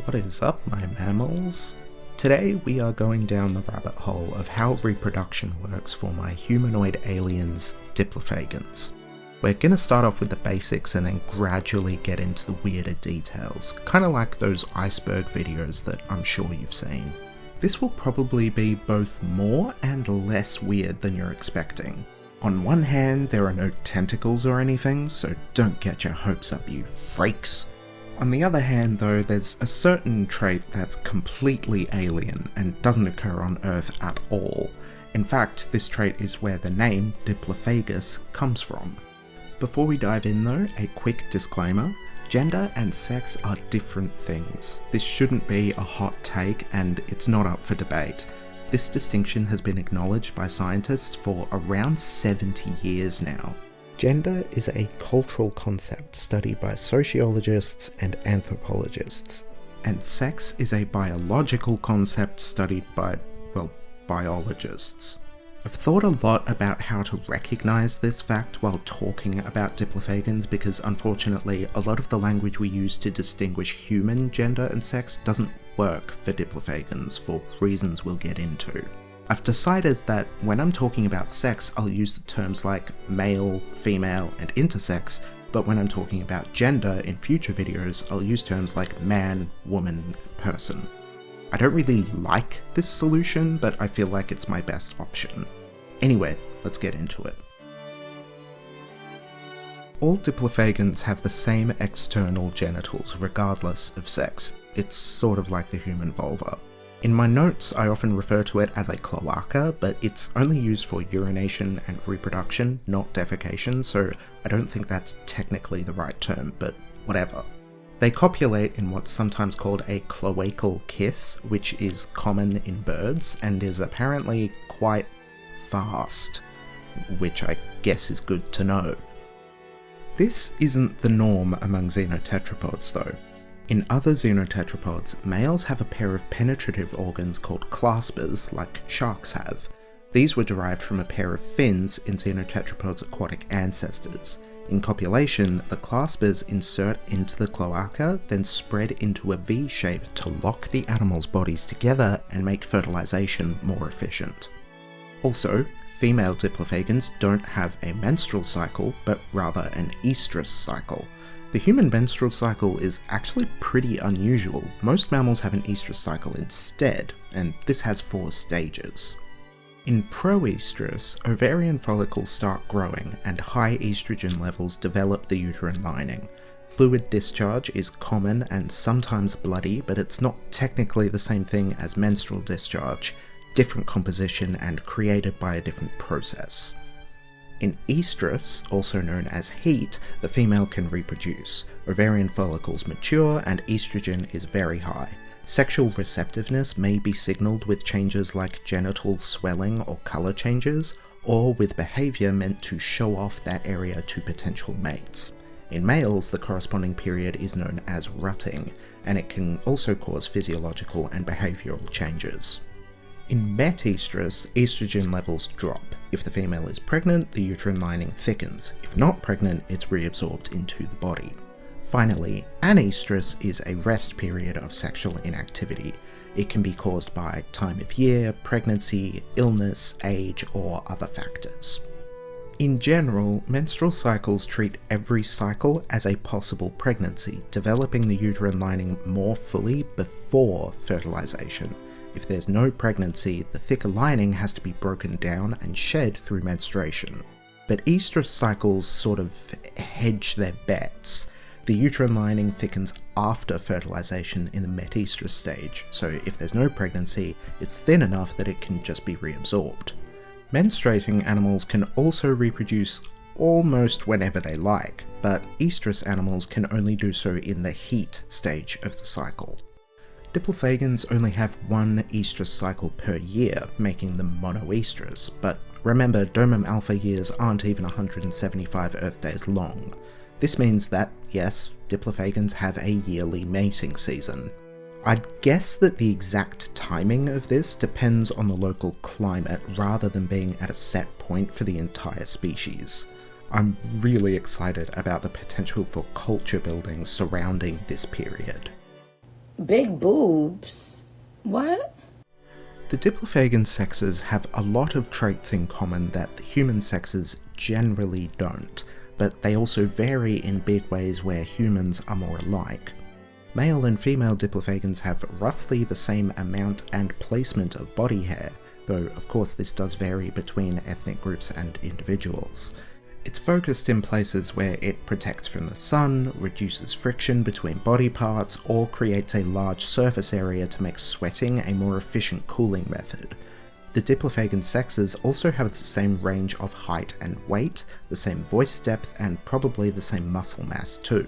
What is up, my mammals? Today we are going down the rabbit hole of how reproduction works for my humanoid aliens, Diplophagan's. We're gonna start off with the basics and then gradually get into the weirder details, kinda like those iceberg videos that I'm sure you've seen. This will probably be both more and less weird than you're expecting. On one hand, there are no tentacles or anything, so don't get your hopes up, you freaks. On the other hand though, there's a certain trait that's completely alien and doesn't occur on Earth at all. In fact, this trait is where the name Diplophagus comes from. Before we dive in though, a quick disclaimer. Gender and sex are different things. This shouldn't be a hot take and it's not up for debate. This distinction has been acknowledged by scientists for around 70 years now. Gender is a cultural concept studied by sociologists and anthropologists, and sex is a biological concept studied by, well, biologists. I've thought a lot about how to recognize this fact while talking about Diplophagans because unfortunately a lot of the language we use to distinguish human gender and sex doesn't work for Diplophagans for reasons we'll get into. I've decided that when I'm talking about sex, I'll use the terms like male, female, and intersex, but when I'm talking about gender in future videos, I'll use terms like man, woman, person. I don't really like this solution, but I feel like it's my best option. Anyway, let's get into it. All Diplophagans have the same external genitals, regardless of sex. It's sort of like the human vulva. In my notes, I often refer to it as a cloaca, but it's only used for urination and reproduction, not defecation, so I don't think that's technically the right term, but whatever. They copulate in what's sometimes called a cloacal kiss, which is common in birds and is apparently quite fast, which I guess is good to know. This isn't the norm among xenotetrapods though. In other xenotetrapods, males have a pair of penetrative organs called claspers, like sharks have. These were derived from a pair of fins in xenotetrapods' aquatic ancestors. In copulation, the claspers insert into the cloaca, then spread into a V shape to lock the animals' bodies together and make fertilization more efficient. Also, female Diplophagans don't have a menstrual cycle, but rather an estrous cycle. The human menstrual cycle is actually pretty unusual. Most mammals have an estrous cycle instead, and this has 4 stages. In proestrus, ovarian follicles start growing and high estrogen levels develop the uterine lining. Fluid discharge is common and sometimes bloody, but it's not technically the same thing as menstrual discharge, different composition and created by a different process. In estrus, also known as heat, the female can reproduce. Ovarian follicles mature and estrogen is very high. Sexual receptiveness may be signalled with changes like genital swelling or colour changes, or with behaviour meant to show off that area to potential mates. In males, the corresponding period is known as rutting, and it can also cause physiological and behavioural changes. In metestrus, estrogen levels drop. If the female is pregnant, the uterine lining thickens. If not pregnant, it's reabsorbed into the body. Finally, anestrus is a rest period of sexual inactivity. It can be caused by time of year, pregnancy, illness, age, or other factors. In general, menstrual cycles treat every cycle as a possible pregnancy, developing the uterine lining more fully before fertilization. If there's no pregnancy, the thicker lining has to be broken down and shed through menstruation. But estrous cycles sort of hedge their bets. The uterine lining thickens after fertilization in the metestrous stage, so if there's no pregnancy, it's thin enough that it can just be reabsorbed. Menstruating animals can also reproduce almost whenever they like, but estrous animals can only do so in the heat stage of the cycle. Diplophagans only have one estrous cycle per year, making them monoestrous, but remember, Domum alpha years aren't even 175 Earth days long. This means that, yes, Diplophagans have a yearly mating season. I'd guess that the exact timing of this depends on the local climate rather than being at a set point for the entire species. I'm really excited about the potential for culture building surrounding this period. Big boobs? What? The Diplophagan sexes have a lot of traits in common that the human sexes generally don't, but they also vary in big ways where humans are more alike. Male and female Diplophagans have roughly the same amount and placement of body hair, though of course this does vary between ethnic groups and individuals. It's focused in places where it protects from the sun, reduces friction between body parts, or creates a large surface area to make sweating a more efficient cooling method. The Diplophagan sexes also have the same range of height and weight, the same voice depth, and probably the same muscle mass too.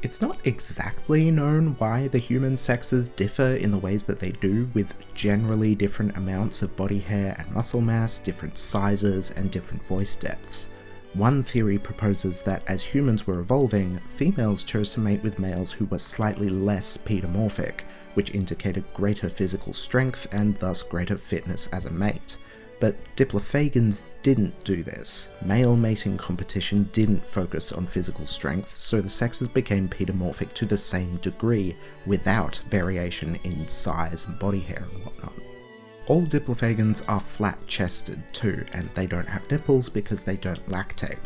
It's not exactly known why the human sexes differ in the ways that they do, with generally different amounts of body hair and muscle mass, different sizes, and different voice depths. One theory proposes that as humans were evolving, females chose to mate with males who were slightly less pedomorphic, which indicated greater physical strength and thus greater fitness as a mate. But Diplophagans didn't do this. Male mating competition didn't focus on physical strength, so the sexes became pedomorphic to the same degree, without variation in size and body hair and whatnot. All Diplophagans are flat-chested too, and they don't have nipples because they don't lactate.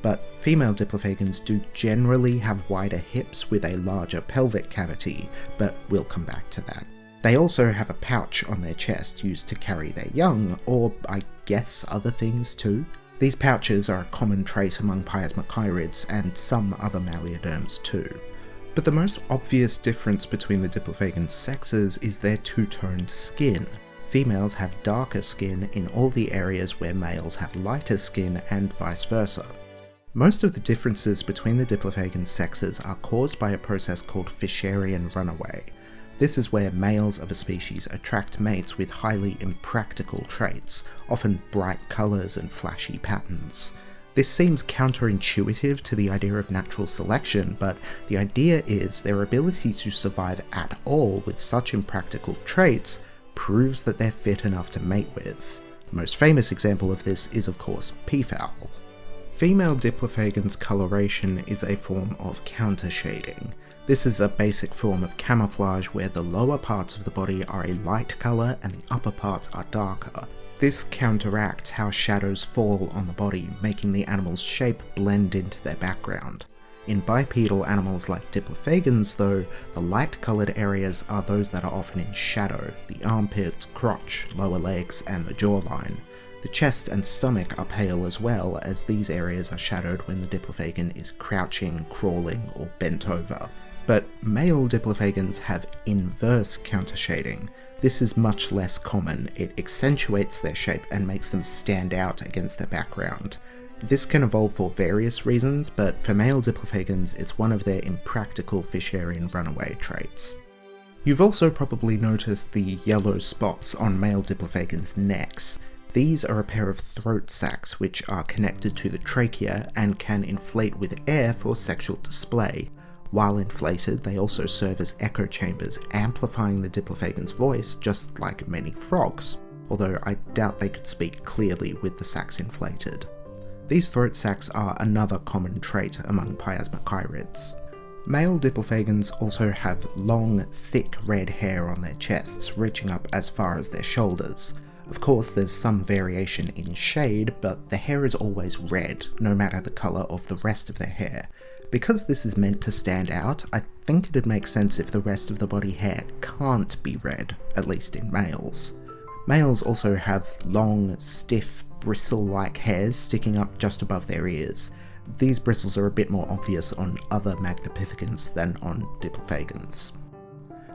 But female Diplophagans do generally have wider hips with a larger pelvic cavity, but we'll come back to that. They also have a pouch on their chest used to carry their young, or I guess other things too. These pouches are a common trait among Piasmacheirids and some other Malioderms too. But the most obvious difference between the Diplophagan sexes is their two-toned skin. Females have darker skin in all the areas where males have lighter skin, and vice versa. Most of the differences between the Diplophagan sexes are caused by a process called Fisherian runaway. This is where males of a species attract mates with highly impractical traits, often bright colours and flashy patterns. This seems counterintuitive to the idea of natural selection, but the idea is their ability to survive at all with such impractical traits proves that they're fit enough to mate with. The most famous example of this is of course peafowl. Female Diplophagan's coloration is a form of countershading. This is a basic form of camouflage where the lower parts of the body are a light colour and the upper parts are darker. This counteracts how shadows fall on the body, making the animal's shape blend into their background. In bipedal animals like Diplophagans though, the light-coloured areas are those that are often in shadow: the armpits, crotch, lower legs, and the jawline. The chest and stomach are pale as well, as these areas are shadowed when the Diplophagan is crouching, crawling, or bent over. But male Diplophagans have inverse countershading. This is much less common. It accentuates their shape and makes them stand out against their background. This can evolve for various reasons, but for male Diplophagans it's one of their impractical Fisherian runaway traits. You've also probably noticed the yellow spots on male Diplophagans' necks. These are a pair of throat sacs which are connected to the trachea and can inflate with air for sexual display. While inflated, they also serve as echo chambers, amplifying the Diplophagan's voice just like many frogs, although I doubt they could speak clearly with the sacs inflated. These throat sacs are another common trait among Piasmacheirids. Male Diplophagans also have long, thick red hair on their chests, reaching up as far as their shoulders. Of course, there's some variation in shade, but the hair is always red, no matter the colour of the rest of their hair. Because this is meant to stand out, I think it'd make sense if the rest of the body hair can't be red, at least in males. Males also have long, stiff, bristle-like hairs sticking up just above their ears. These bristles are a bit more obvious on other Magnifications than on Diplophagans.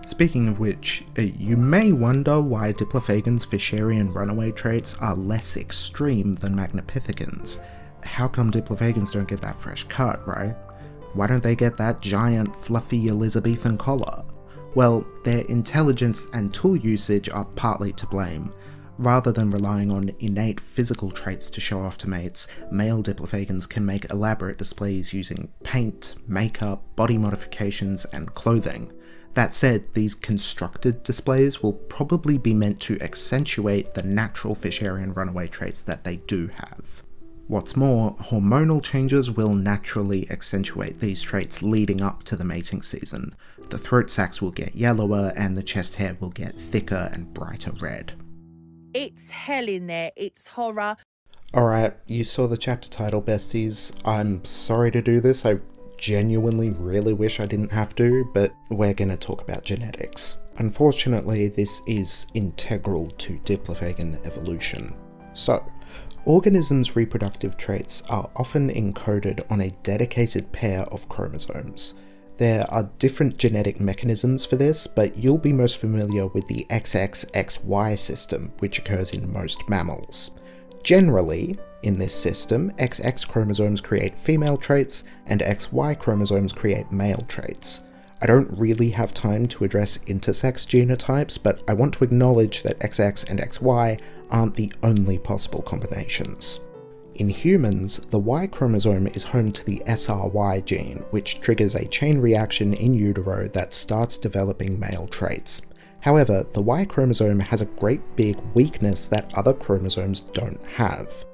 Speaking of which, you may wonder why Diplophagans' Fisherian runaway traits are less extreme than Magnificans. How come Diplophagans don't get that fresh cut, right? Why don't they get that giant, fluffy Elizabethan collar? Well, their intelligence and tool usage are partly to blame. Rather than relying on innate physical traits to show off to mates, male Diplophagans can make elaborate displays using paint, makeup, body modifications, and clothing. That said, these constructed displays will probably be meant to accentuate the natural Fisherian runaway traits that they do have. What's more, hormonal changes will naturally accentuate these traits leading up to the mating season. The throat sacs will get yellower and the chest hair will get thicker and brighter red. It's hell in there, it's horror. Alright, you saw the chapter title, besties. I'm sorry to do this, I genuinely really wish I didn't have to, but we're gonna talk about genetics. Unfortunately, this is integral to Diplophagan evolution. So, organisms' reproductive traits are often encoded on a dedicated pair of chromosomes. There are different genetic mechanisms for this, but you'll be most familiar with the XXXY system, which occurs in most mammals. Generally, in this system, XX chromosomes create female traits, and XY chromosomes create male traits. I don't really have time to address intersex genotypes, but I want to acknowledge that XX and XY aren't the only possible combinations. In humans, the Y chromosome is home to the SRY gene, which triggers a chain reaction in utero that starts developing male traits. However, the Y chromosome has a great big weakness that other chromosomes don't have.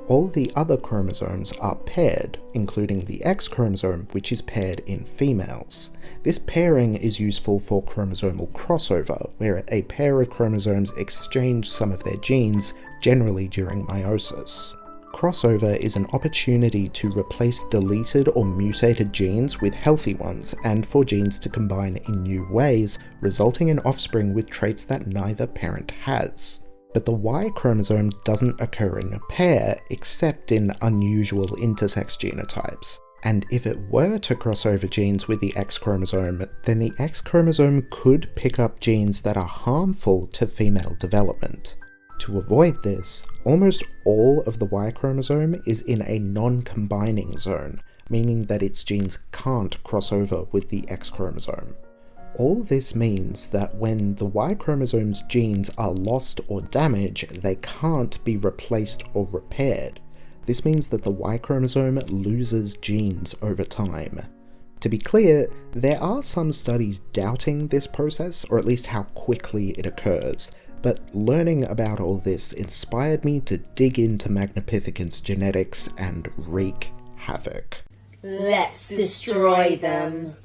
All the other chromosomes are paired, including the X chromosome, which is paired in females. This pairing is useful for chromosomal crossover, where a pair of chromosomes exchange some of their genes, generally during meiosis. Crossover is an opportunity to replace deleted or mutated genes with healthy ones, and for genes to combine in new ways, resulting in offspring with traits that neither parent has. But the Y chromosome doesn't occur in a pair, except in unusual intersex genotypes. And if it were to cross over genes with the X chromosome, then the X chromosome could pick up genes that are harmful to female development. To avoid this, almost all of the Y chromosome is in a non-combining zone, meaning that its genes can't cross over with the X chromosome. All this means that when the Y chromosome's genes are lost or damaged, they can't be replaced or repaired. This means that the Y chromosome loses genes over time. To be clear, there are some studies doubting this process, or at least how quickly it occurs, but learning about all this inspired me to dig into Magnificent's genetics and wreak havoc. Let's destroy them.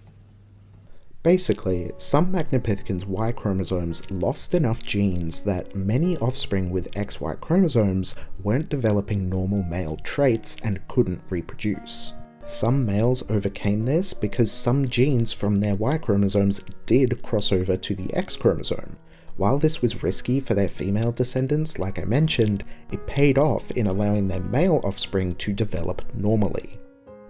Basically, some Magnificent's Y chromosomes lost enough genes that many offspring with XY chromosomes weren't developing normal male traits and couldn't reproduce. Some males overcame this because some genes from their Y chromosomes did cross over to the X chromosome. While this was risky for their female descendants, like I mentioned, it paid off in allowing their male offspring to develop normally.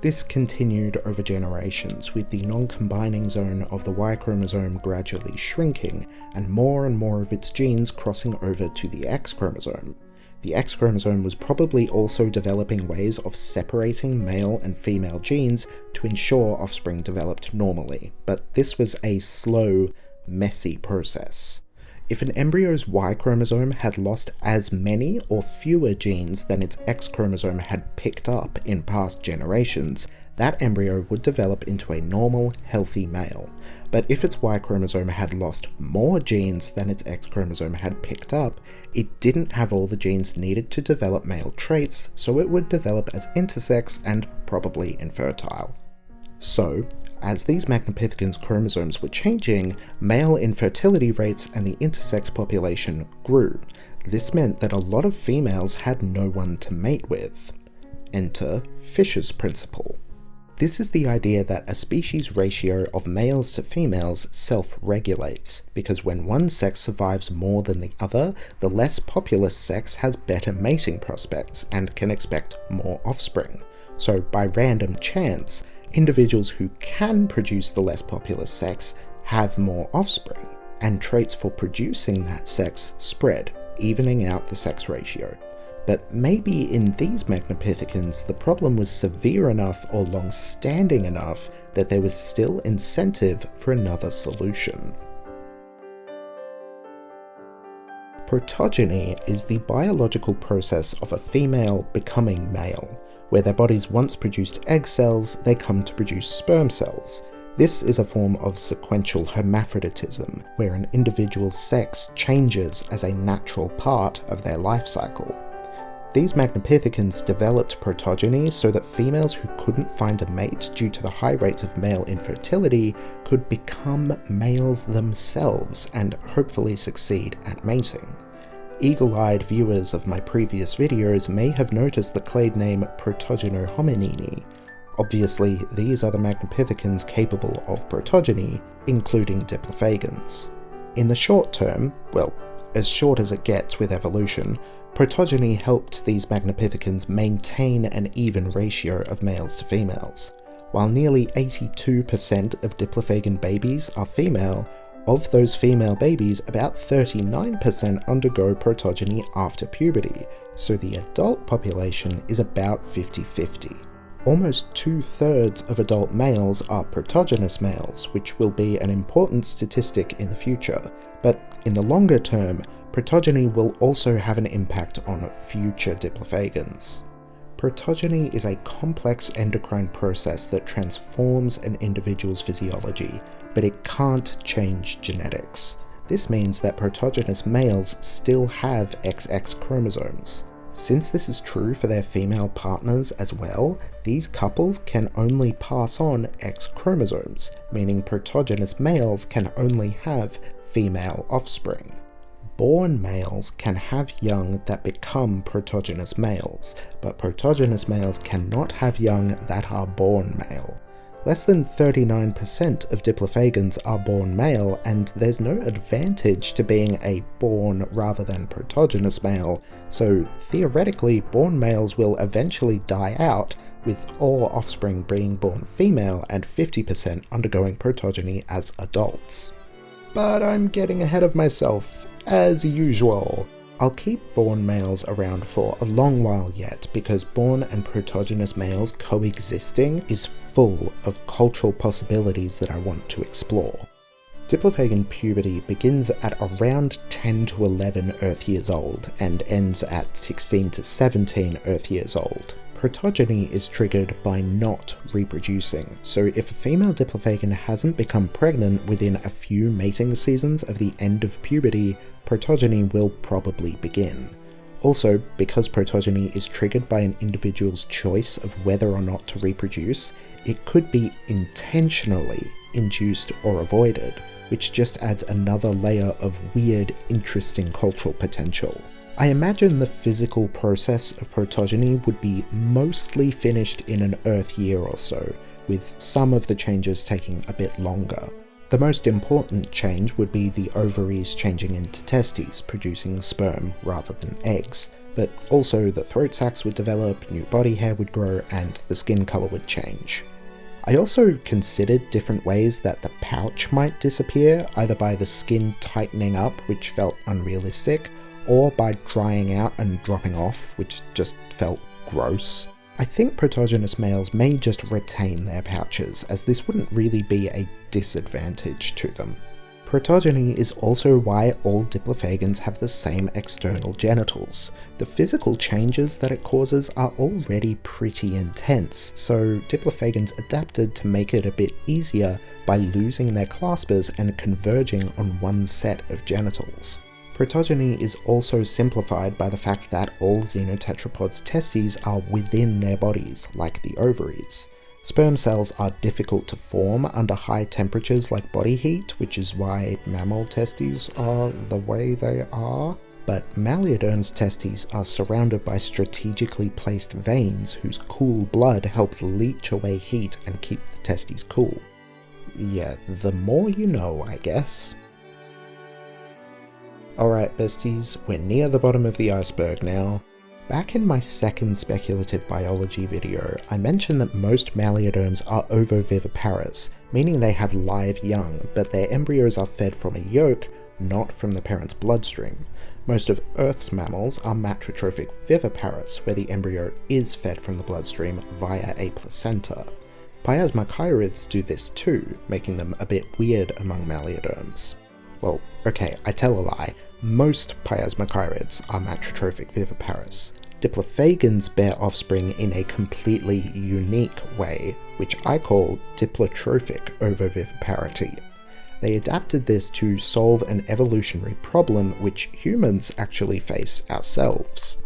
This continued over generations, with the non-combining zone of the Y chromosome gradually shrinking, and more of its genes crossing over to the X chromosome. The X chromosome was probably also developing ways of separating male and female genes to ensure offspring developed normally, but this was a slow, messy process. If an embryo's Y chromosome had lost as many or fewer genes than its X chromosome had picked up in past generations, that embryo would develop into a normal, healthy male. But if its Y chromosome had lost more genes than its X chromosome had picked up, it didn't have all the genes needed to develop male traits, so it would develop as intersex and probably infertile. So, as these Magnificent's chromosomes were changing, male infertility rates and the intersex population grew. This meant that a lot of females had no one to mate with. Enter Fisher's principle. This is the idea that a species ratio of males to females self-regulates, because when one sex survives more than the other, the less populous sex has better mating prospects and can expect more offspring. So by random chance, individuals who can produce the less populous sex have more offspring, and traits for producing that sex spread, evening out the sex ratio. But maybe in these Magnificents, the problem was severe enough or long-standing enough that there was still incentive for another solution. Protogeny is the biological process of a female becoming male. Where their bodies once produced egg cells, they come to produce sperm cells. This is a form of sequential hermaphroditism, where an individual's sex changes as a natural part of their life cycle. These Magnopithecans developed protogeny so that females who couldn't find a mate due to the high rates of male infertility could become males themselves and hopefully succeed at mating. Eagle-eyed viewers of my previous videos may have noticed the clade name Protogynohominini. Obviously, these are the Magnopithecans capable of protogeny, including Diplophagans. In the short term, well, as short as it gets with evolution, protogeny helped these Magnopithecans maintain an even ratio of males to females. While nearly 82% of Diplophagan babies are female, of those female babies, about 39% undergo protogeny after puberty, so the adult population is about 50-50. Almost 2/3 of adult males are protogynous males, which will be an important statistic in the future, but in the longer term, protogeny will also have an impact on future Diplophagans. Protogeny is a complex endocrine process that transforms an individual's physiology, but it can't change genetics. This means that protogynous males still have XX chromosomes. Since this is true for their female partners as well, these couples can only pass on X chromosomes, meaning protogynous males can only have female offspring. Born males can have young that become protogynous males, but protogynous males cannot have young that are born male. Less than 39% of Diplophagans are born male, and there's no advantage to being a born rather than protogynous male, so theoretically born males will eventually die out, with all offspring being born female and 50% undergoing protogeny as adults. But I'm getting ahead of myself, as usual. I'll keep born males around for a long while yet, because born and protogynous males coexisting is full of cultural possibilities that I want to explore. Diplophagan puberty begins at around 10 to 11 Earth years old, and ends at 16 to 17 Earth years old. Protogeny is triggered by not reproducing, so if a female Diplophagan hasn't become pregnant within a few mating seasons of the end of puberty, protogeny will probably begin. Also, because protogeny is triggered by an individual's choice of whether or not to reproduce, it could be intentionally induced or avoided, which just adds another layer of weird, interesting cultural potential. I imagine the physical process of protogeny would be mostly finished in an Earth year or so, with some of the changes taking a bit longer. The most important change would be the ovaries changing into testes, producing sperm rather than eggs, but also the throat sacs would develop, new body hair would grow, and the skin colour would change. I also considered different ways that the pouch might disappear, either by the skin tightening up, which felt unrealistic, or by drying out and dropping off, which just felt gross. I think protogynous males may just retain their pouches, as this wouldn't really be a disadvantage to them. Protogeny is also why all Diplophagans have the same external genitals. The physical changes that it causes are already pretty intense, so Diplophagans adapted to make it a bit easier by losing their claspers and converging on one set of genitals. Protogeny is also simplified by the fact that all xenotetrapods' testes are within their bodies, like the ovaries. Sperm cells are difficult to form under high temperatures like body heat, which is why mammal testes are the way they are, but Malyodern's testes are surrounded by strategically placed veins whose cool blood helps leach away heat and keep the testes cool. Yeah, the more you know, I guess. Alright besties, we're near the bottom of the iceberg now. Back in my second speculative biology video, I mentioned that most Malyoderms are ovoviviparous, meaning they have live young, but their embryos are fed from a yolk, not from the parent's bloodstream. Most of Earth's mammals are matrotrophic viviparous, where the embryo is fed from the bloodstream via a placenta. Piasmachiorids do this too, making them a bit weird among Malyoderms. Well, okay, I tell a lie. Most Piasmachiorids are matrotrophic viviparous. Diplophagans bear offspring in a completely unique way, which I call diplotrophic ovoviviparity. They adapted this to solve an evolutionary problem which humans actually face ourselves.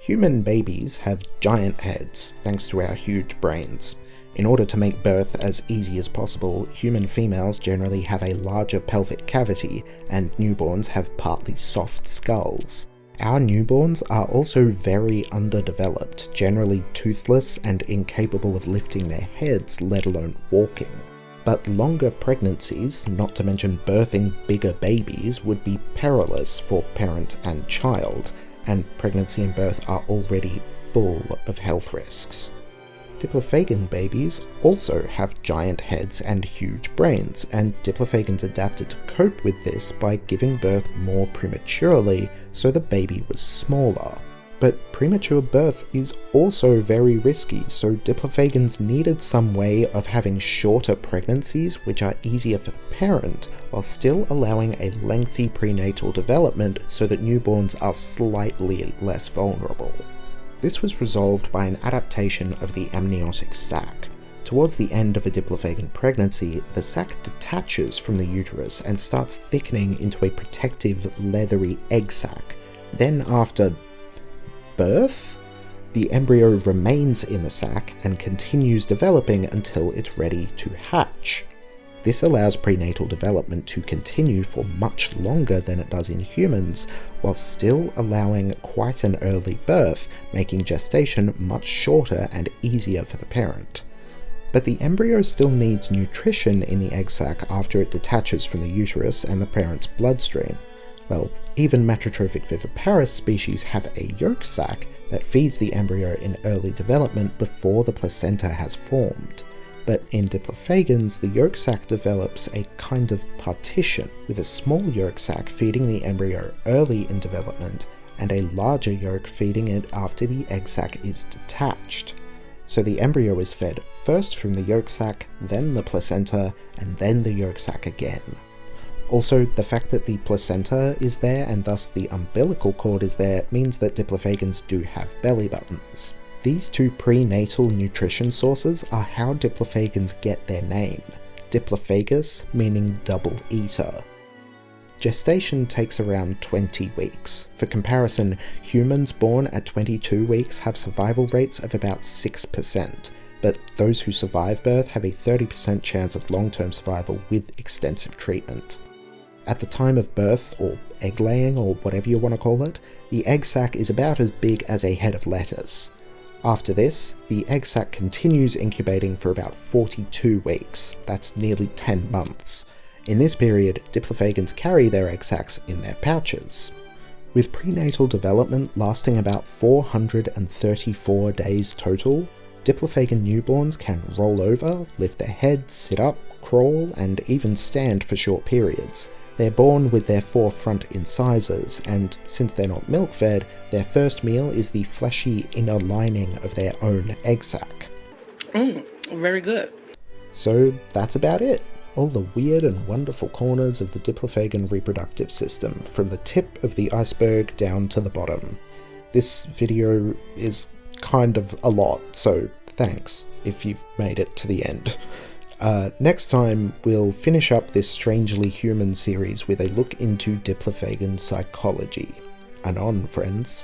Human babies have giant heads, thanks to our huge brains. In order to make birth as easy as possible, human females generally have a larger pelvic cavity, and newborns have partly soft skulls. Our newborns are also very underdeveloped, generally toothless and incapable of lifting their heads, let alone walking. But longer pregnancies, not to mention birthing bigger babies, would be perilous for parent and child, and pregnancy and birth are already full of health risks. Diplophagan babies also have giant heads and huge brains, and Diplophagans adapted to cope with this by giving birth more prematurely so the baby was smaller. But premature birth is also very risky, so Diplophagans needed some way of having shorter pregnancies which are easier for the parent, while still allowing a lengthy prenatal development so that newborns are slightly less vulnerable. This was resolved by an adaptation of the amniotic sac. Towards the end of a Diplophagan pregnancy, the sac detaches from the uterus and starts thickening into a protective, leathery egg sac. Then after birth, the embryo remains in the sac and continues developing until it's ready to hatch. This allows prenatal development to continue for much longer than it does in humans, while still allowing quite an early birth, making gestation much shorter and easier for the parent. But the embryo still needs nutrition in the egg sac after it detaches from the uterus and the parent's bloodstream. Well, even matrotrophic viviparous species have a yolk sac that feeds the embryo in early development before the placenta has formed. But in Diplophagans, the yolk sac develops a kind of partition, with a small yolk sac feeding the embryo early in development, and a larger yolk feeding it after the egg sac is detached. So the embryo is fed first from the yolk sac, then the placenta, and then the yolk sac again. Also, the fact that the placenta is there and thus the umbilical cord is there means that Diplophagans do have belly buttons. These two prenatal nutrition sources are how Diplophagans get their name. Diplophagus meaning double eater. Gestation takes around 20 weeks. For comparison, humans born at 22 weeks have survival rates of about 6%, but those who survive birth have a 30% chance of long-term survival with extensive treatment. At the time of birth, or egg laying, or whatever you want to call it, the egg sac is about as big as a head of lettuce. After this, the egg sac continues incubating for about 42 weeks, that's nearly 10 months. In this period, Diplophagans carry their egg sacs in their pouches. With prenatal development lasting about 434 days total, Diplophagan newborns can roll over, lift their heads, sit up, crawl, and even stand for short periods. They're born with their front incisors, and since they're not milk-fed, their first meal is the fleshy inner lining of their own egg sac. Very good. So that's about it. All the weird and wonderful corners of the Diplophagan reproductive system, from the tip of the iceberg down to the bottom. This video is kind of a lot, so thanks if you've made it to the end. Next time, we'll finish up this strangely human series with a look into Diplophagan psychology. Anon, friends.